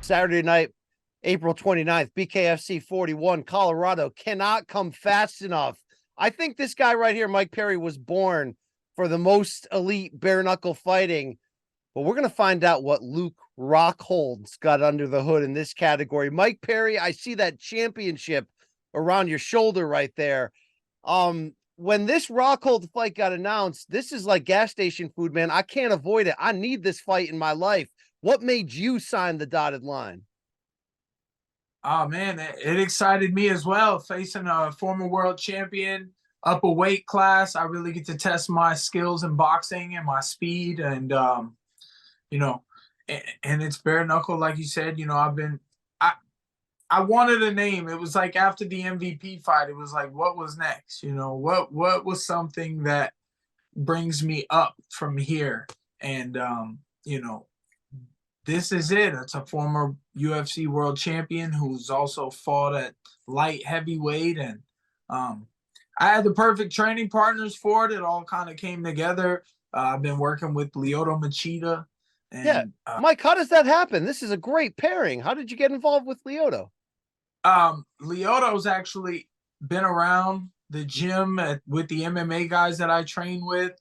Saturday night, April 29th, BKFC 41, Colorado cannot come fast enough. I think this guy right here, Mike Perry, was born for the most elite bare knuckle fighting. But we're going to find out what Luke Rockhold's got under the hood in this category. Mike Perry, I see that championship around your shoulder right there. When this Rockhold fight got announced, this is like gas station food, man. I can't avoid it. I need this fight in my life. What made you sign the dotted line? Oh man, it excited me as well. Facing a former world champion, up a weight class, I really get to test my skills in boxing and my speed, and you know, and it's bare knuckle, like you said. I wanted a name. It was like after the MVP fight, it was like, what was next? What was something that brings me up from here? And this is it. It's a former UFC world champion who's also fought at light heavyweight, and I had the perfect training partners for it. It all kind of came together. I've been working with Machida, Yeah, and Mike, how does that happen? This is a great pairing. How did you get involved with Lyoto? Lyoto's actually been around the gym with the MMA guys that I train with.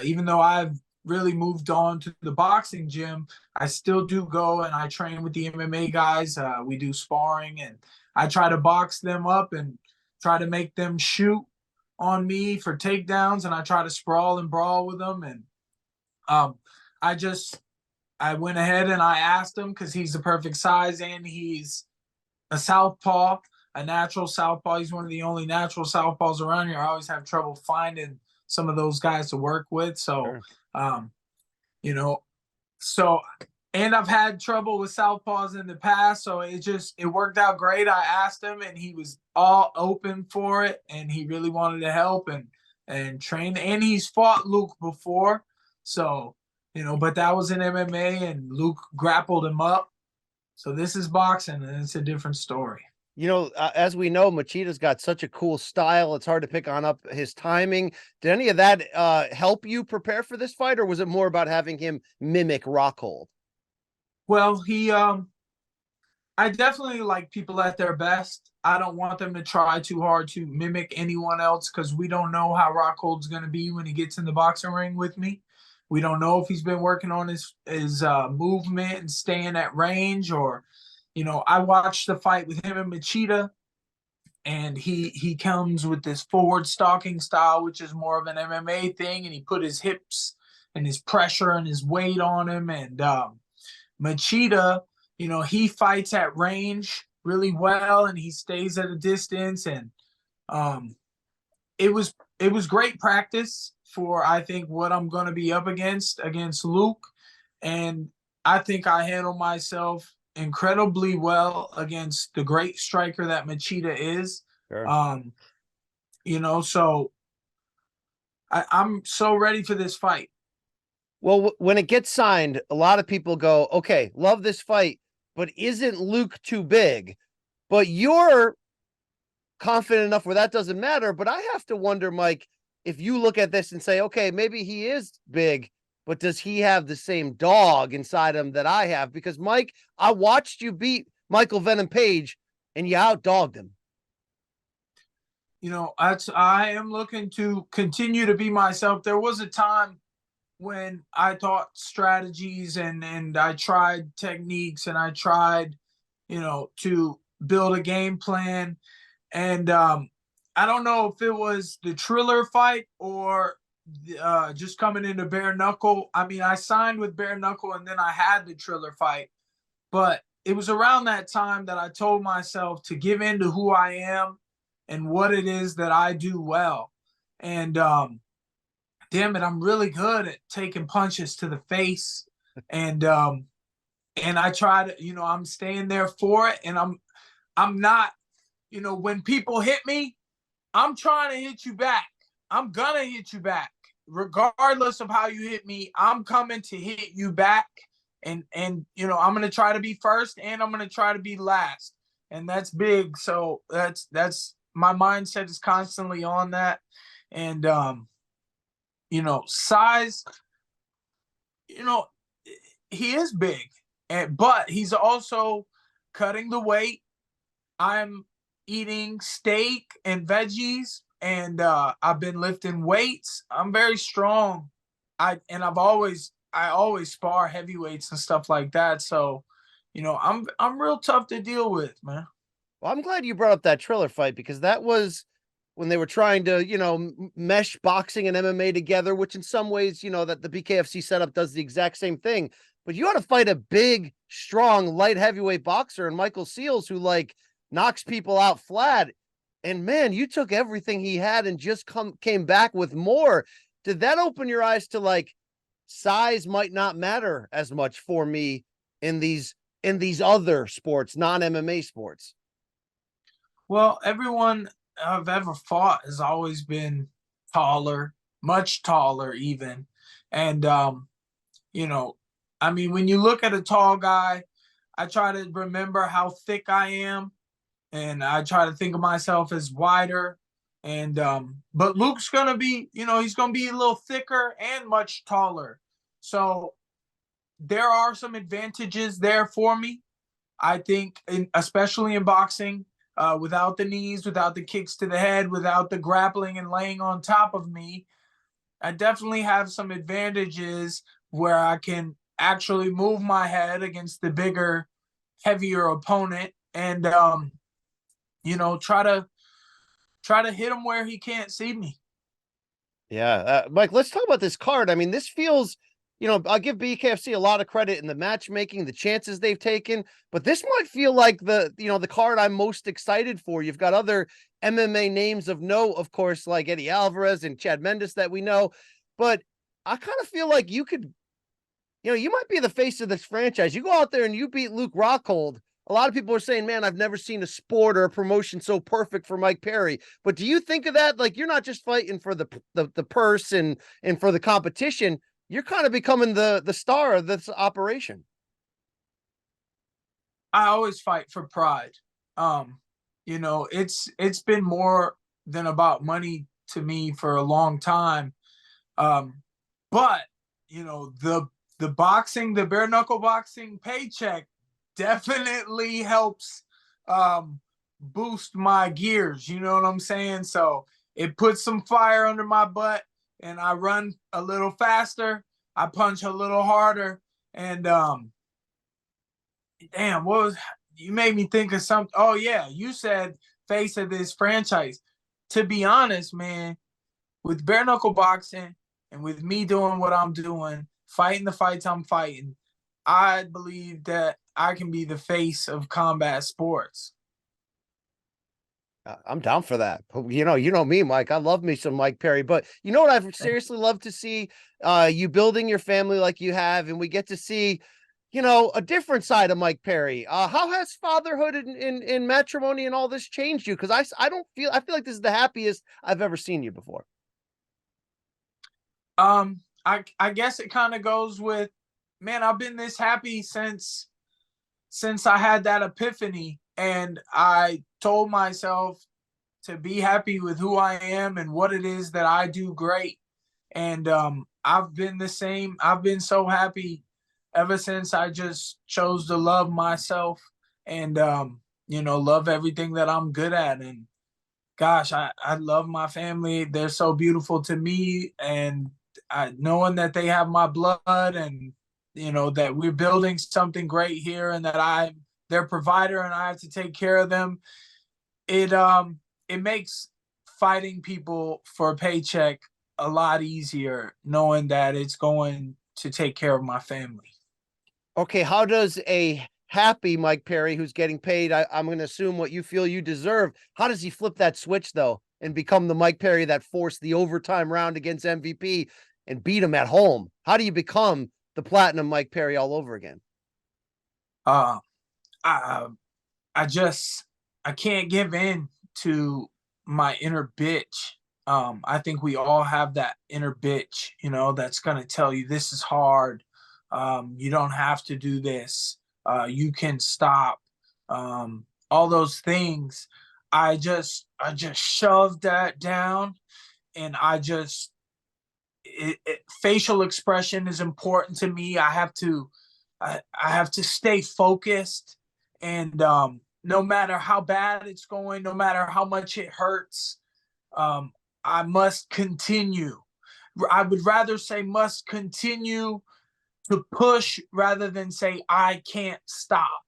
Even though I've really moved on to the boxing gym, I still do go and I train with the MMA guys. We do sparring, and I try to box them up and try to make them shoot on me for takedowns, and I try to sprawl and brawl with them. And um, I went ahead and I asked him, because he's the perfect size and he's a southpaw, a natural southpaw. He's one of the only natural southpaws around here. I always have trouble finding some of those guys to work with. So, Sure. um, you know, so, and I've had trouble with southpaws in the past. So it worked out great. I asked him and he was all open for it, and he really wanted to help and train. And he's fought Luke before. So, but that was in MMA and Luke grappled him up. So this is boxing, and it's a different story. As we know, Machida's got such a cool style. It's hard to pick on up his timing. Did any of that help you prepare for this fight, or was it more about having him mimic Rockhold? Well, I definitely like people at their best. I don't want them to try too hard to mimic anyone else, because we don't know how Rockhold's going to be when he gets in the boxing ring with me. We don't know if he's been working on his movement and staying at range, or, I watched the fight with him and Machida, and he comes with this forward stalking style, which is more of an MMA thing, and he put his hips and his pressure and his weight on him. And Machida, he fights at range really well, and he stays at a distance, and it was great practice for, I think, what I'm going to be up against Luke. And I think I handled myself incredibly well against the great striker that Machida is. Sure. So I'm so ready for this fight. Well, when it gets signed, a lot of people go, okay, love this fight, but isn't Luke too big? But you're confident enough where that doesn't matter. But I have to wonder, Mike, if you look at this and say, okay, maybe he is big, but does he have the same dog inside him that I have? Because, Mike, I watched you beat Michael Venom Page, and you outdogged him. I am looking to continue to be myself. There was a time when I taught strategies and I tried techniques, and I tried, to build a game plan. And I don't know if it was the Triller fight or just coming into bare knuckle. I mean, I signed with bare knuckle and then I had the Triller fight. But it was around that time that I told myself to give in to who I am and what it is that I do well. And damn it, I'm really good at taking punches to the face. And I try to, I'm staying there for it. And I'm not, when people hit me, I'm trying to hit you back. I'm gonna hit you back. Regardless of how you hit me, I'm coming to hit you back. And I'm gonna try to be first, and I'm gonna try to be last. And that's big. So that's my mindset is constantly on that. And size, he is big. but he's also cutting the weight. I'm eating steak and veggies, and I've been lifting weights. I'm very strong. I always spar heavyweights and stuff like that. So, I'm real tough to deal with, man. Well, I'm glad you brought up that Triller fight because that was when they were trying to, mesh boxing and MMA together, which in some ways, that the BKFC setup does the exact same thing. But you ought to fight a big, strong, light heavyweight boxer and Michael Seals, who like knocks people out flat. And man, you took everything he had and just came back with more. Did that open your eyes to like size might not matter as much for me in these other sports, non-MMA sports? Well, everyone I've ever fought has always been taller, much taller, even. And, you know, I mean, when you look at a tall guy, I try to remember how thick I am, and I try to think of myself as wider. And, but Luke's going to be, he's going to be a little thicker and much taller. So there are some advantages there for me. I think, especially in boxing, without the knees, without the kicks to the head, without the grappling and laying on top of me, I definitely have some advantages where I can actually move my head against the bigger, heavier opponent, and try to hit him where he can't see me. Yeah, Mike, let's talk about this card. I mean, this feels, I'll give BKFC a lot of credit in the matchmaking, the chances they've taken, but this might feel like the card I'm most excited for. You've got other MMA names of note, of course, like Eddie Alvarez and Chad Mendes that we know, but I kind of feel like you could, you might be the face of this franchise. You go out there and you beat Luke Rockhold. A lot of people are saying, man, I've never seen a sport or a promotion so perfect for Mike Perry. But do you think of that? Like, you're not just fighting for the purse and for the competition. You're kind of becoming the star of this operation. I always fight for pride. It's been more than about money to me for a long time. But the boxing, the bare knuckle boxing paycheck definitely helps boost my gears. You know what I'm saying? So it puts some fire under my butt, and I run a little faster. I punch a little harder, and damn, you made me think of something. Oh yeah, you said face of this franchise. To be honest, man, with bare knuckle boxing and with me doing what I'm doing, fighting the fights I'm fighting, I believe that I can be the face of combat sports. I'm down for that. You know me, Mike. I love me some Mike Perry, but you know what I've seriously loved to see you building your family like you have, and we get to see, a different side of Mike Perry. How has fatherhood in matrimony and all this changed you? Because I feel like this is the happiest I've ever seen you before. I guess it kind of goes with, man, I've been this happy since I had that epiphany, and I told myself to be happy with who I am and what it is that I do great. And I've been the same. I've been so happy ever since I just chose to love myself and love everything that I'm good at. And gosh, I love my family. They're so beautiful to me, and knowing that they have my blood, and that we're building something great here, and that I'm their provider and I have to take care of them. It makes fighting people for a paycheck a lot easier, knowing that it's going to take care of my family. Okay, how does a happy Mike Perry, who's getting paid, I'm going to assume what you feel you deserve, how does he flip that switch though and become the Mike Perry that forced the overtime round against MVP and beat him at home? How do you become the platinum Mike Perry all over again? I I can't give in to my inner bitch. I think we all have that inner bitch, that's gonna tell you this is hard. You don't have to do this. You can stop. All those things. I just shoved that down, and facial expression is important to me. I I have to stay focused, and no matter how bad it's going, no matter how much it hurts, I must continue. I would rather say must continue to push rather than say I can't stop.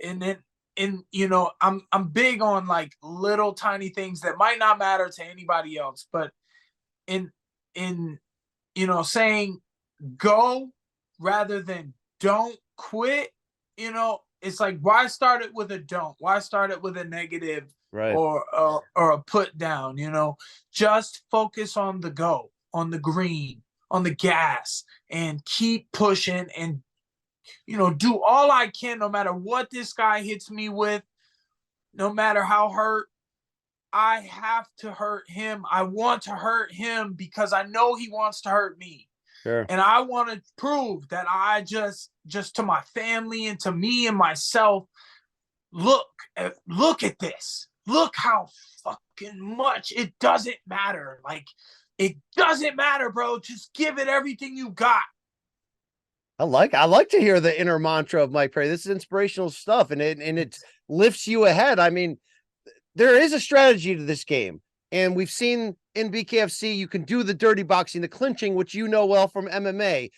And then I'm big on like little tiny things that might not matter to anybody else, but in in saying go rather than don't quit. It's like, why start it with a don't? Why start it with a negative, Right. or a put down? Just focus on the go, on the green, on the gas, and keep pushing, and do all I can, no matter what this guy hits me with, no matter how hurt. I have to hurt him. I want to hurt him because I know he wants to hurt me. Sure. And I want to prove that I just to my family and to me and myself, look at this. Look how fucking much it doesn't matter. Like, it doesn't matter, bro. Just give it everything you got. I like to hear the inner mantra of Mike Perry. This is inspirational stuff, and it lifts you ahead. I mean, there is a strategy to this game, and we've seen in BKFC you can do the dirty boxing, the clinching, which you know well from MMA.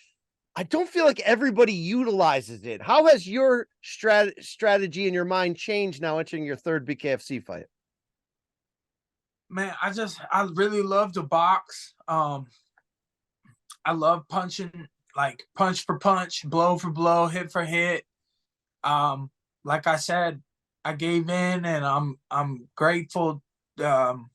I don't feel like everybody utilizes it. How has your strategy in your mind changed now entering your third BKFC fight? Man, I really love to box. I love punching, like punch for punch, blow for blow, hit for hit. Like I said, I gave in, and I'm grateful. I'm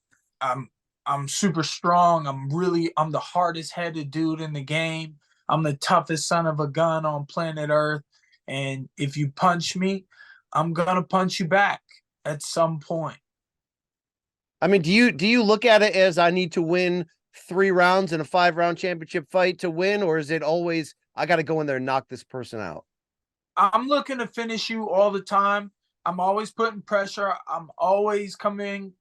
super strong. I'm the hardest headed dude in the game. I'm the toughest son of a gun on planet Earth. And if you punch me, I'm gonna punch you back at some point. I mean, do you look at it as I need to win 3 rounds in a 5-round championship fight to win, or is it always I got to go in there and knock this person out? I'm looking to finish you all the time. I'm always putting pressure. I'm always coming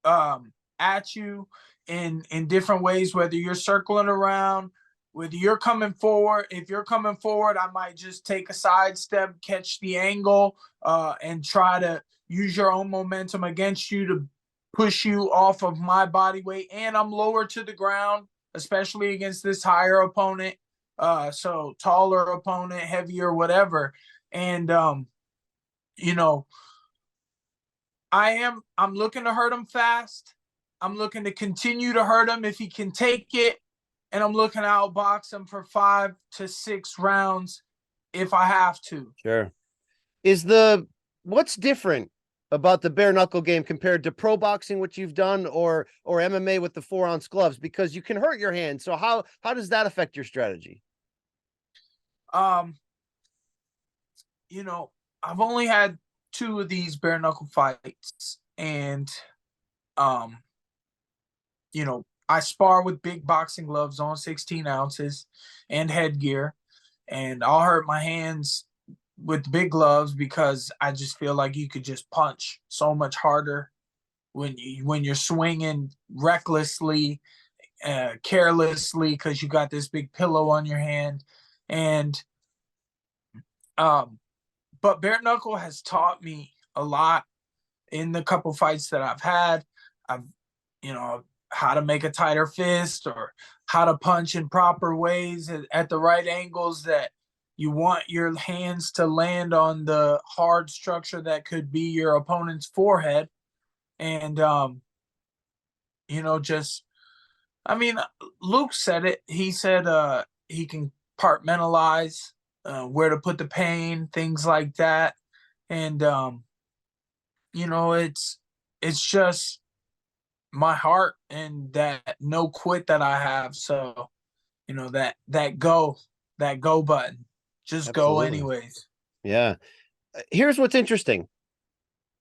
at you in different ways, whether you're circling around, whether you're coming forward. If you're coming forward, I might just take a sidestep, catch the angle, and try to use your own momentum against you to push you off of my body weight. And I'm lower to the ground, especially against this higher opponent. So taller opponent, heavier, whatever. And I'm looking to hurt him fast. I'm looking to continue to hurt him if he can take it. And I'm looking to outbox him for 5 to 6 rounds if I have to. Sure. What's different about the bare knuckle game compared to pro boxing, which you've done, or MMA with the 4-ounce gloves? Because you can hurt your hand. So how does that affect your strategy? I've only had 2 of these bare knuckle fights, and I spar with big boxing gloves on, 16 ounces, and headgear, and I'll hurt my hands with big gloves because I just feel like you could just punch so much harder when you're swinging recklessly, carelessly, because you got this big pillow on your hand. And but bare knuckle has taught me a lot in the couple fights that I've had. I've how to make a tighter fist, or how to punch in proper ways at the right angles that you want your hands to land on the hard structure that could be your opponent's forehead. And Luke said it. He said he can compartmentalize where to put the pain, things like that. And it's just my heart and that no quit that I have. So that go button, just go Absolutely. anyways. Yeah. Here's what's interesting.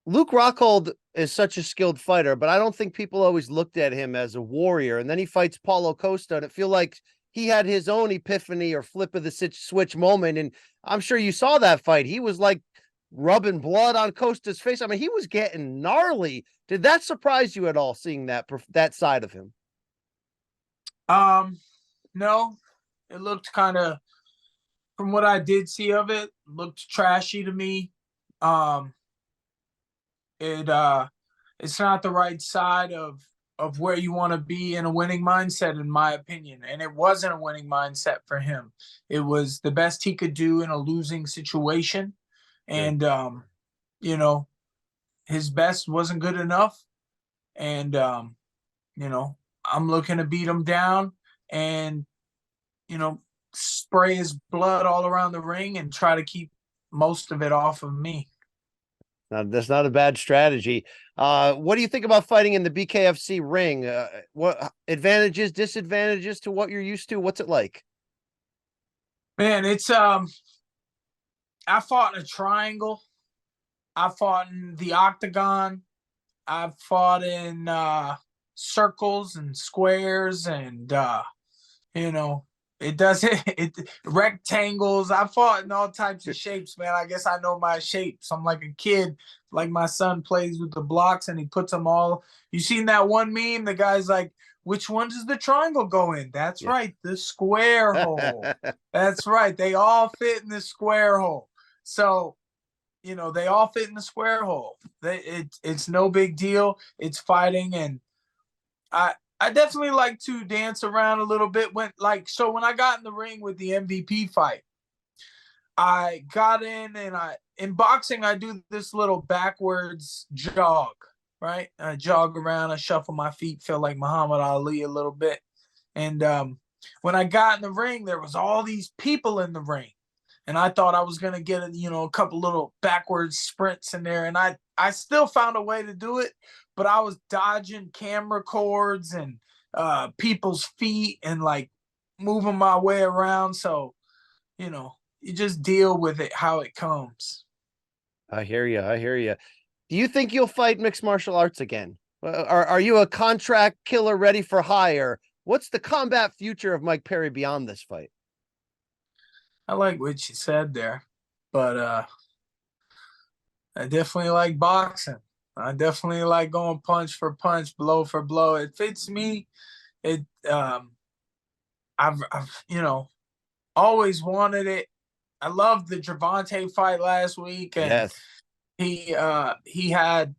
Luke Rockhold is such a skilled fighter, but I don't think people always looked at him as a warrior. And then he fights Paulo Costa, and it feel like he had his own epiphany or flip of the switch moment. And I'm sure you saw that fight. He was like rubbing blood on Costa's face. I mean, he was getting gnarly. Did that surprise you at all, seeing that side of him? No, it looked kind of from what I did see of it, looked trashy to me. Um, it's not the right side of where you want to be in a winning mindset, in my opinion. And it wasn't a winning mindset for him. It was the best he could do in a losing situation. Sure. And you know, his best wasn't good enough. And you know, I'm looking to beat him down and, you know, spray his blood all around the ring and try to keep most of it off of me. Now, that's not a bad strategy. What do you think about fighting in the BKFC ring? What advantages, disadvantages to what you're used to? What's it like? Man, it's I fought in a triangle. I fought in the octagon. I've fought in circles and squares and you know, it doesn't it rectangles. I fought in all types of shapes, man. I guess I know my shapes. I'm like a kid. Like my son plays with the blocks and he puts them all. You seen that one meme? The guy's like, which one does the triangle go in? That's Yeah. right, the square hole. That's right. They all fit in the square hole. So, you know, they all fit in the square hole. It's no big deal. It's fighting, and I definitely like to dance around a little bit when when I got in the ring with the MVP fight, I got in and in boxing I do this little backwards jog, right? I jog around, I shuffle my feet, feel like Muhammad Ali a little bit. And when I got in the ring, there was all these people in the ring. And I thought I was gonna get a couple little backwards sprints in there, and I still found a way to do it, but I was dodging camera cords and people's feet and like moving my way around. So you just deal with it how it comes. I hear you. I hear you. Do you think you'll fight mixed martial arts again? Are you a contract killer ready for hire? What's the combat future of Mike Perry beyond this fight? I like what you said there, but I definitely like boxing. I definitely like going punch for punch, blow for blow. It fits me. It I've always wanted it. I loved the Gervonta fight last week, and Yes. he had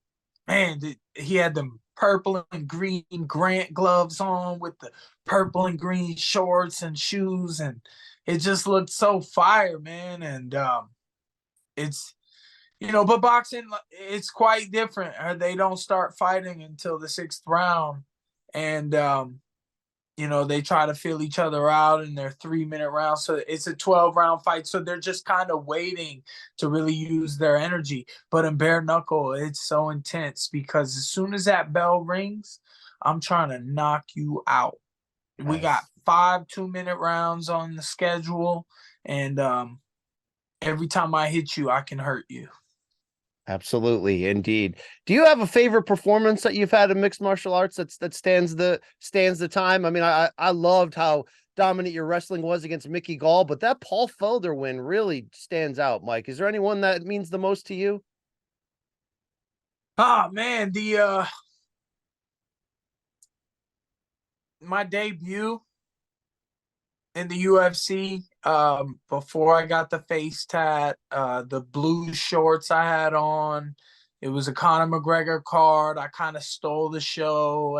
he had them purple and green Grant gloves on with the purple and green shorts and shoes, and it just looked so fire, man. And it's but boxing, it's quite different. They don't start fighting until the sixth round, and they try to fill each other out in their 3-minute rounds. So it's a 12-round fight. So they're just kind of waiting to really use their energy. But in bare knuckle, it's so intense because as soon as that bell rings, I'm trying to knock you out. We got Yes. 5 2-minute rounds on the schedule. And every time I hit you, I can hurt you. Absolutely, indeed. Do you have a favorite performance that you've had in mixed martial arts that stands the time? I mean, I loved how dominant your wrestling was against Mickey Gall, but that Paul Felder win really stands out, Mike. Is there anyone that means the most to you? Ah, man, the my debut in the UFC, before I got the face tat, the blue shorts I had on, it was a Conor McGregor card. I kind of stole the show,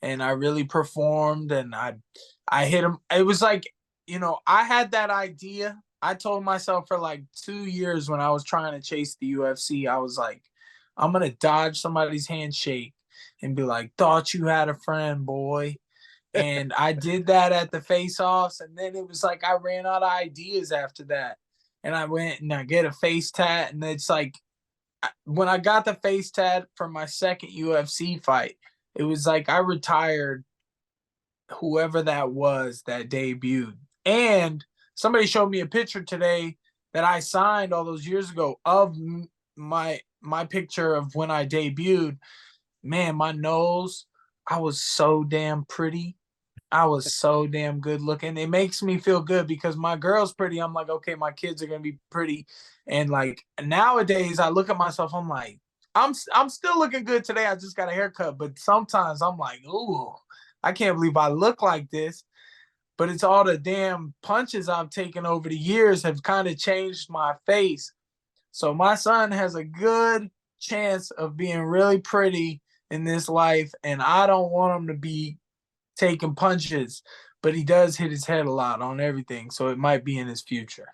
and I really performed, and I hit him. It was like, I had that idea. I told myself for like 2 years when I was trying to chase the UFC, I was like, I'm gonna dodge somebody's handshake and be like, thought you had a friend, boy. And I did that at the face-offs, and then it was like I ran out of ideas after that. And I went and I get a face tat, and it's like when I got the face tat for my second UFC fight, it was like I retired whoever that was that debuted. And somebody showed me a picture today that I signed all those years ago of my picture of when I debuted. Man, my nose, I was so damn pretty. I was so damn good looking. It makes me feel good because my girl's pretty. I'm like, okay, my kids are gonna be pretty. And like nowadays, I look at myself. I'm like, I'm still looking good today. I just got a haircut, but sometimes I'm like, ooh, I can't believe I look like this. but it's all the damn punches I've taken over the years have kind of changed my face. So my son has a good chance of being really pretty in this life, and I don't want him to be taking punches, but he does hit his head a lot on everything, so it might be in his future.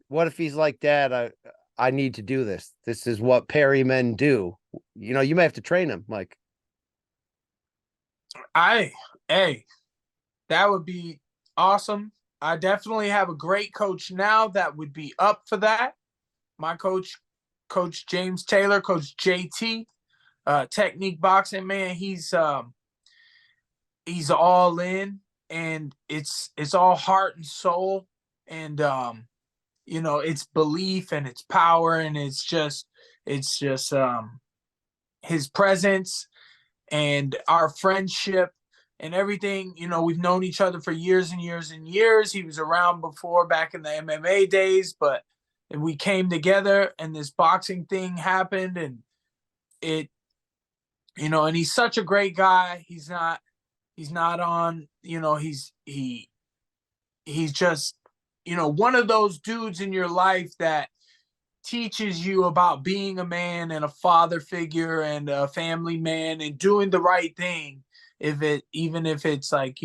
What if he's like, Dad, I need to do this. This is what Perry men do. You know, you may have to train him, Mike. Hey, that would be awesome. I definitely have a great coach now that would be up for that. My coach, Coach James Taylor, Coach JT, technique boxing, man, he's all in, and it's all heart and soul, and it's belief and it's power, and it's just his presence and our friendship and everything. We've known each other for years and years and years. He was around before, back in the MMA days, but we came together and this boxing thing happened, and and he's such a great guy. He's not on, he's just, one of those dudes in your life that teaches you about being a man and a father figure and a family man and doing the right thing, even if it's like,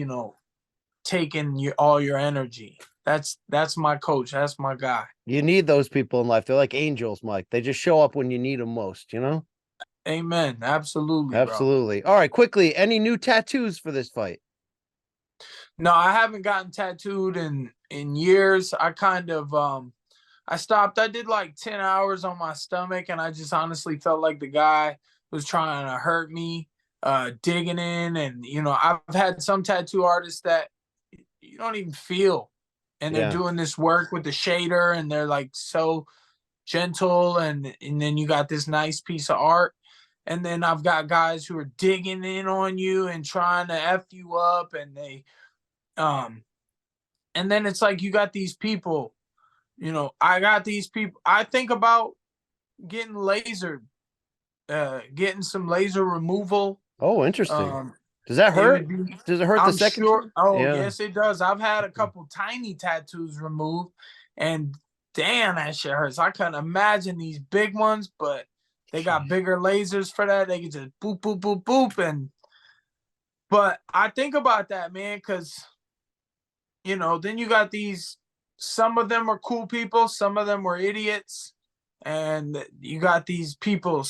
taking all your energy. That's my coach. That's my guy. You need those people in life. They're like angels, Mike. They just show up when you need them most, you know? Amen. Absolutely, Absolutely. Bro. All right, quickly, any new tattoos for this fight? No, I haven't gotten tattooed in years. I kind of I stopped. I did like 10 hours on my stomach, and I just honestly felt like the guy was trying to hurt me, digging in. And, I've had some tattoo artists that you don't even feel, and they're doing this work with the shader, and they're like so gentle, and then you got this nice piece of art. And then I've got guys who are digging in on you and trying to F you up, and and then it's like you got these people, I got these people. I think about getting lasered, getting some laser removal. Oh, interesting. Does that hurt? Does it hurt the second? Sure. Oh, yeah. Yes, it does. I've had a couple tiny tattoos removed, and damn, that shit hurts. I couldn't imagine these big ones, but they got bigger lasers for that. They can just boop, boop, boop, boop. But I think about that, man, because, then you got these, some of them are cool people, some of them were idiots, and you got these people,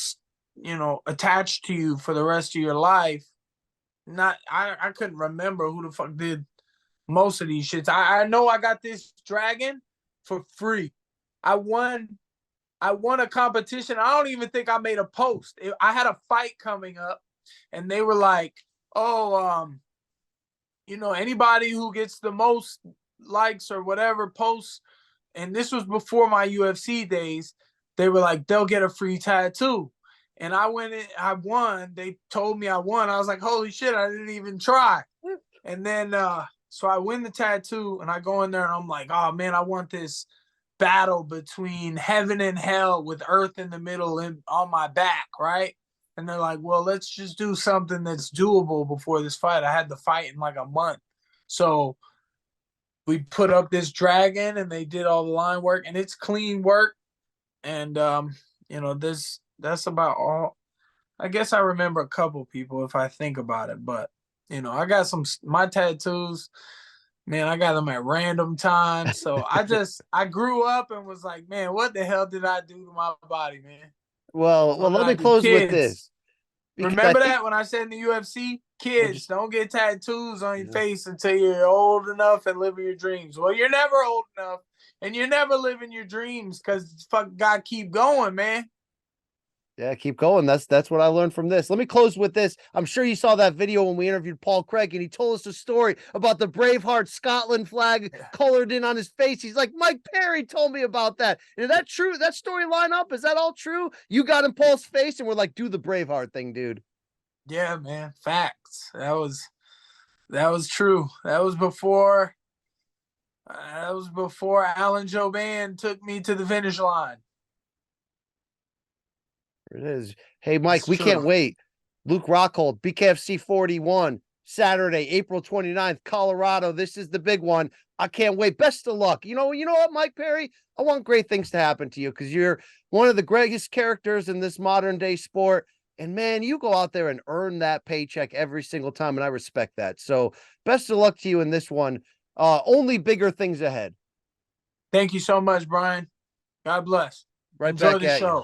attached to you for the rest of your life. I couldn't remember who the fuck did most of these shits. I know I got this dragon for free. I won a competition. I don't even think I made a post. I had a fight coming up, and they were like, "Oh, anybody who gets the most likes or whatever posts," and this was before my UFC days, they were like, they'll get a free tattoo. And I went in, I won. They told me I won. I was like, holy shit, I didn't even try. And then, so I win the tattoo, and I go in there, and I'm like, oh man, I want this battle between heaven and hell with earth in the middle and on my back, right? And they're like, well, let's just do something that's doable before this fight. I had the fight in like a month. So we put up this dragon, and they did all the line work, and it's clean work. And, that's about all. I guess I remember a couple people if I think about it, but, I got my tattoos, man, I got them at random times. So I grew up and was like, man, what the hell did I do to my body, man? Well, let me close with this. Remember that when I said in the UFC, kids, don't get tattoos on your face until you're old enough and living your dreams. Well, you're never old enough, and you're never living your dreams, because fuck, God, keep going, man. Yeah, keep going. That's what I learned from this. Let me close with this. I'm sure you saw that video when we interviewed Paul Craig, and he told us a story about the Braveheart Scotland flag colored in on his face. He's like, Mike Perry told me about that. Is that true? That story line up? Is that all true? You got in Paul's face, and we're like, do the Braveheart thing, dude. Yeah, man. Facts. That was true. That was before Alan Joban took me to the finish line. It is. Hey, Mike, we can't wait. Luke Rockhold, BKFC 41, Saturday, April 29th, Colorado. This is the big one. I can't wait. Best of luck. You know what, Mike Perry? I want great things to happen to you because you're one of the greatest characters in this modern day sport. And man, you go out there and earn that paycheck every single time. And I respect that. So best of luck to you in this one. Only bigger things ahead. Thank you so much, Brian. God bless. Right Enjoy back the at show. you.